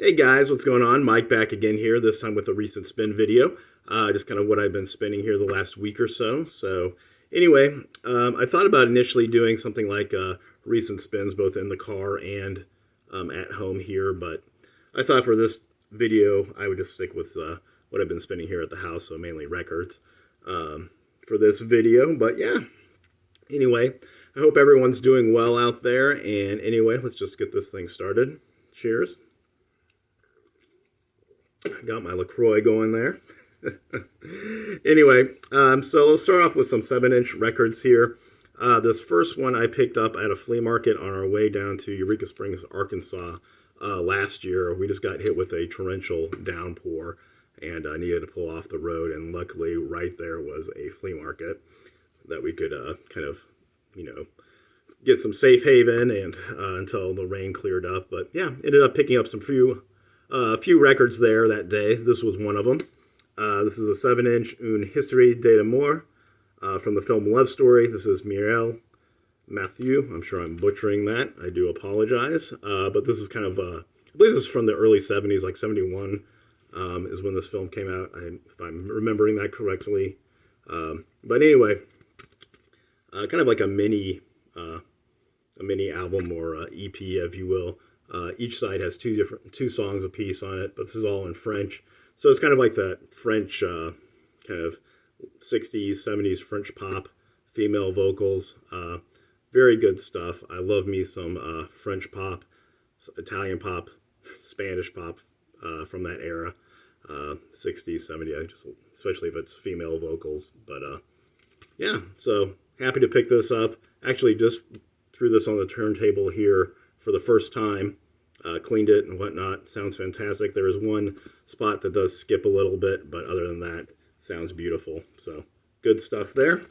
Hey guys, what's going on? Mike back again here, this time with a recent spin video. Just kind of what I've been spinning here the last week or so. So anyway, I thought about initially doing something like recent spins both in the car and at home here, but I thought for this video I would just stick with what I've been spinning here at the house, so mainly records for this video. But yeah, anyway, I hope everyone's doing well out there. And anyway, let's just get this thing started. Cheers. Got my LaCroix going there. Anyway, so let's start off with some 7-inch records here. This first one I picked up at a flea market on our way down to Eureka Springs, Arkansas last year. We just got hit with a torrential downpour and needed to pull off the road. And luckily, right there was a flea market that we could kind of, get some safe haven and until the rain cleared up. But yeah, ended up picking up a few records there that day. This was one of them. This is a 7-inch Une Histoire d'amour from the film Love Story. This is Mireille Mathieu. I'm sure I'm butchering that. I do apologize. But this is kind of, I believe this is from the early 70s, like 71 is when this film came out, if I'm remembering that correctly. But anyway, kind of like a mini album or EP, if you will. Each side has two songs apiece on it, but this is all in French. So it's kind of like that French kind of 60s, 70s French pop, female vocals. Very good stuff. I love me some French pop, Italian pop, Spanish pop from that era, 60s, 70s, especially if it's female vocals. But yeah, so happy to pick this up. Actually, just threw this on the turntable here for the first time, cleaned it and whatnot. Sounds fantastic. There is one spot that does skip a little bit, but other than that, sounds beautiful. So good stuff there.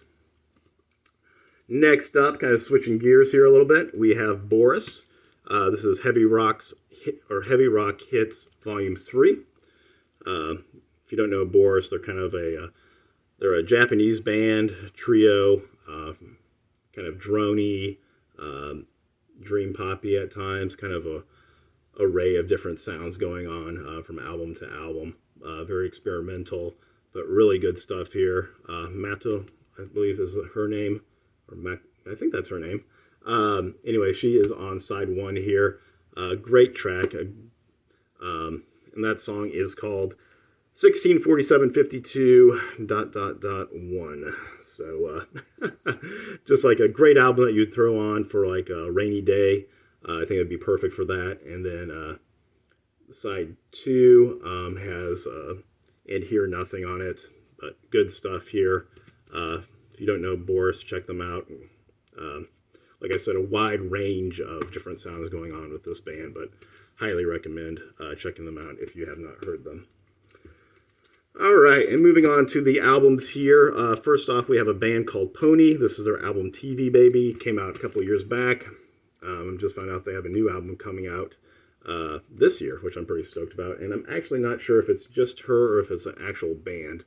Next up, kind of switching gears here a little bit, we have Boris. This is Heavy Rock Hits Volume 3. If you don't know Boris, they're kind of they're a Japanese band, trio, kind of droney, dream poppy at times, kind of a array of different sounds going on from album to album. Very experimental, but really good stuff here. Mato, I believe is her name, or I think that's her name. Anyway, she is on side 1 here. Great track, and that song is called 164752 ... 1. So just like a great album that you'd throw on for like a rainy day. I think it'd be perfect for that. And then side 2 has And Hear Nothing on it, but good stuff here. If you don't know Boris, check them out. Like I said, a wide range of different sounds going on with this band, but highly recommend checking them out if you have not heard them. All right, and moving on to the albums here. First off, we have a band called Pony. This is their album TV Baby. Came out a couple of years back. Just found out they have a new album coming out this year, which I'm pretty stoked about. And I'm actually not sure if it's just her or if it's an actual band.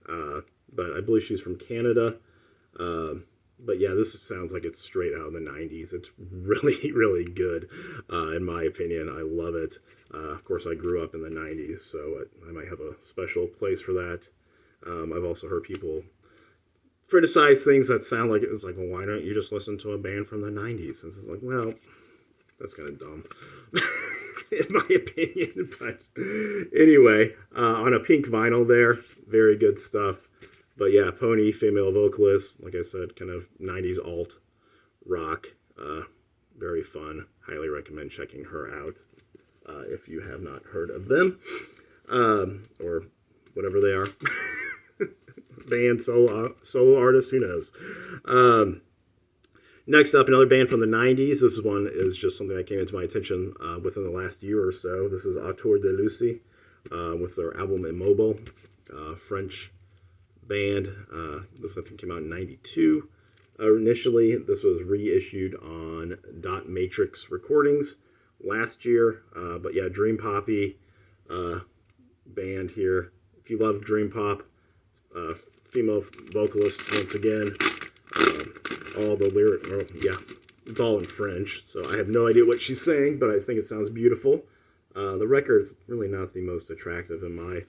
But I believe she's from Canada. But yeah, this sounds like it's straight out of the 90s. It's really, really good, in my opinion. I love it. Of course, I grew up in the 90s, so I might have a special place for that. I've also heard people criticize things that sound like it's like, well, why don't you just listen to a band from the 90s? And it's like, well, that's kind of dumb, in my opinion. But anyway, on a pink vinyl there, very good stuff. But yeah, Pony, female vocalist, like I said, kind of 90s alt rock. Very fun. Highly recommend checking her out if you have not heard of them. Or whatever they are. Band, solo artist, who knows. Next up, another band from the 90s. This one is just something that came into my attention within the last year or so. This is Autour de Lucie with their album Immobile, French band. This I think came out in 92. Initially, this was reissued on Dot Matrix Recordings last year. But yeah, dream poppy band here. If you love dream pop, female vocalist once again. All the lyric, yeah, it's all in French, so I have no idea what she's saying, but I think it sounds beautiful. The record's really not the most attractive in my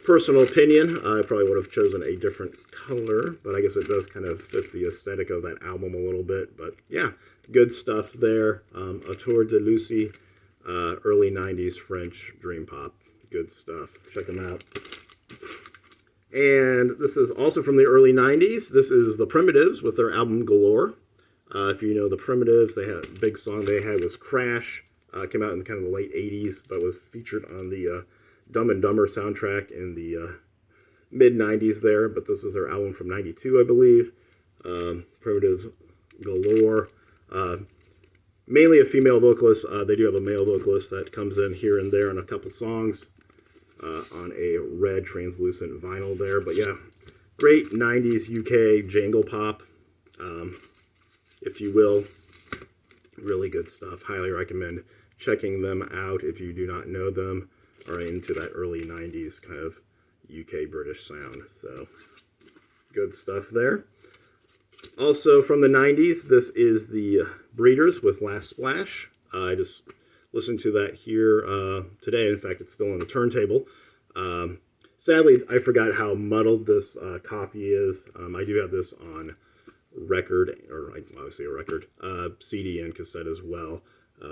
personal opinion. I probably would have chosen a different color, but I guess it does kind of fit the aesthetic of that album a little bit. But yeah, good stuff there. Autour de Lucie, early 90s French dream pop. Good stuff. Check them out. And this is also from the early 90s. This is the Primitives with their album Galore. If you know the Primitives, they had a big song they had was Crash. Came out in kind of the late 80s, but was featured on the Dumb and Dumber soundtrack in the mid 90s there. But this is their album from 92, I believe. Primitives Galore. Mainly a female vocalist. They do have a male vocalist that comes in here and there on a couple songs on a red translucent vinyl there. But yeah, great 90s UK jangle pop, if you will. Really good stuff. Highly recommend checking them out if you do not know them or into that early 90s kind of UK British sound. So good stuff there. Also from the 90s, this is the Breeders with Last Splash. I just listened to that here today. In fact, it's still on the turntable. Sadly, I forgot how muddled this copy is. I do have this on record, or obviously a record, CD and cassette as well,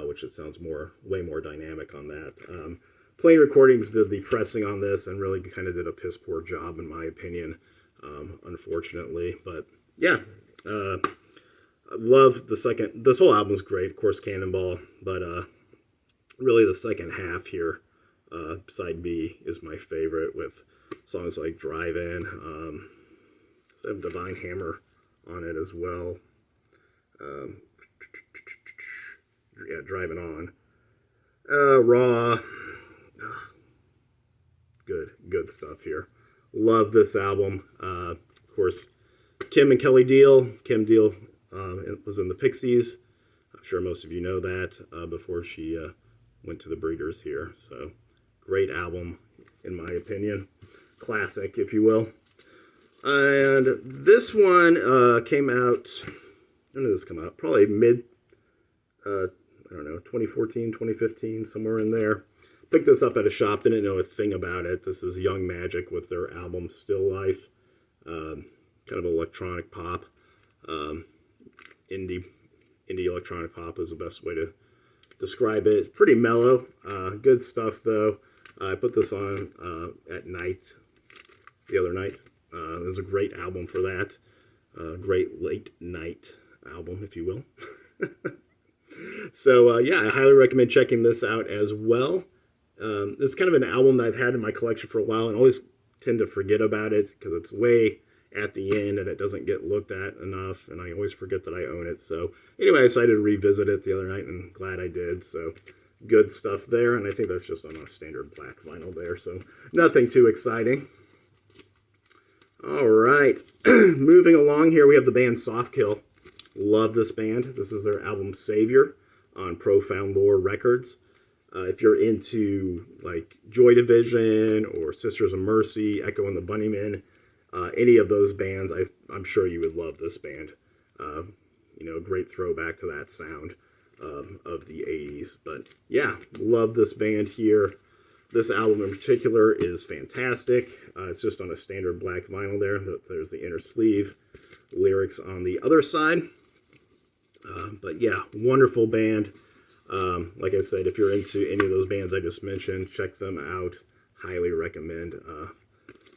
which it sounds way more dynamic on that. Plain Recordings did the pressing on this and really kind of did a piss poor job in my opinion, unfortunately. But yeah, I love this whole album's great, of course Cannonball, but really the second half here, side B, is my favorite, with songs like Drive In. They have Divine Hammer on it as well. Yeah, Driving On. Raw. Good stuff here. Love this album. Of course, Kim and Kelly Deal. Kim Deal was in the Pixies. I'm sure most of you know that before she went to the Breeders here. So, great album, in my opinion. Classic, if you will. And this one came out, when did this come out? Probably mid, I don't know, 2014, 2015, somewhere in there. Picked this up at a shop, didn't know a thing about it. This is Young Magic with their album Still Life. Kind of electronic pop. Indie electronic pop is the best way to describe it. It's pretty mellow. Good stuff, though. I put this on at night, the other night. It was a great album for that. Great late night album, if you will. So, yeah, I highly recommend checking this out as well. It's kind of an album that I've had in my collection for a while and always tend to forget about it because it's way at the end and it doesn't get looked at enough, and I always forget that I own it. So, anyway, I decided to revisit it the other night, and glad I did. So, good stuff there, and I think that's just on a standard black vinyl there, so nothing too exciting. All right, moving along here, we have the band Softkill. Love this band. This is their album Savior on Profound Lore Records. If you're into like Joy Division or Sisters of Mercy, Echo and the Bunnymen, any of those bands, I'm sure you would love this band. Great throwback to that sound of the 80s. But yeah, love this band here. This album in particular is fantastic. It's just on a standard black vinyl there. There's the inner sleeve. Lyrics on the other side. But yeah, wonderful band. Like I said, if you're into any of those bands I just mentioned, check them out. Highly recommend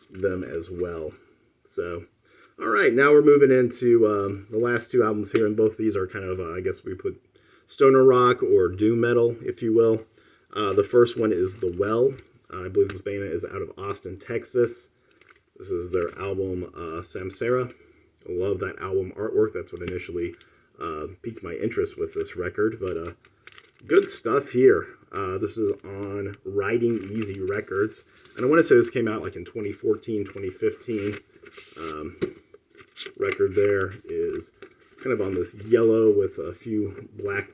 them as well. So, all right, now we're moving into the last two albums here, and both these are kind of, I guess we put stoner rock or doom metal, if you will. The first one is The Well. I believe this band is out of Austin, Texas. This is their album, Samsara. I love that album artwork. That's what initially piqued my interest with this record. But good stuff here. This is on Riding Easy Records. And I want to say this came out like in 2014, 2015. Record there is kind of on this yellow with a few black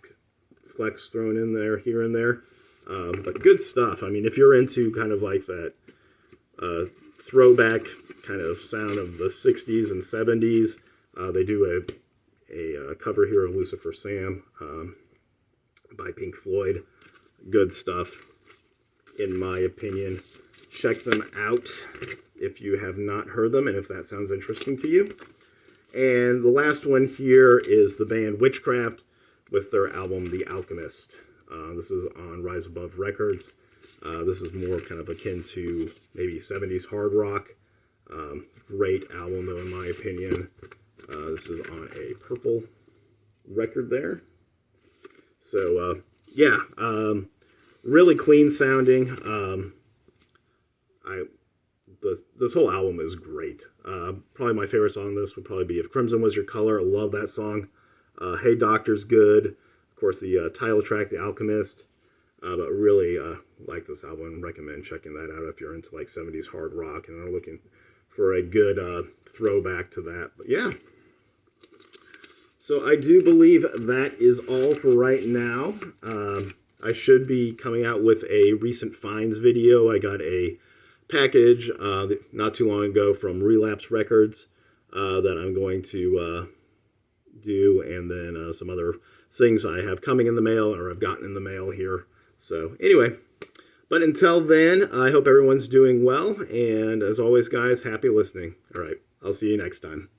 flecks thrown in there, here and there. But good stuff. I mean, if you're into kind of like that throwback kind of sound of the 60s and 70s, they do a cover here of Lucifer Sam by Pink Floyd. Good stuff. in my opinion. Check them out if you have not heard them and if that sounds interesting to you. And the last one here is the band Witchcraft with their album The Alchemist. This is on Rise Above Records. This is more kind of akin to maybe 70s hard rock. Great album though in my opinion. This is on a purple record there. So yeah, really clean sounding. This whole album is great. Probably my favorite song on this would probably be If Crimson Was Your Color. I love that song. Hey Doctor's good. Of course, the title track, The Alchemist. But really like this album and recommend checking that out if you're into like 70s hard rock and are looking for a good throwback to that. But yeah. So I do believe that is all for right now. I should be coming out with a recent finds video. I got a package not too long ago from Relapse Records that I'm going to do, and then some other things I have coming in the mail or I've gotten in the mail here. So anyway, but until then, I hope everyone's doing well, and as always, guys, happy listening. All right, I'll see you next time.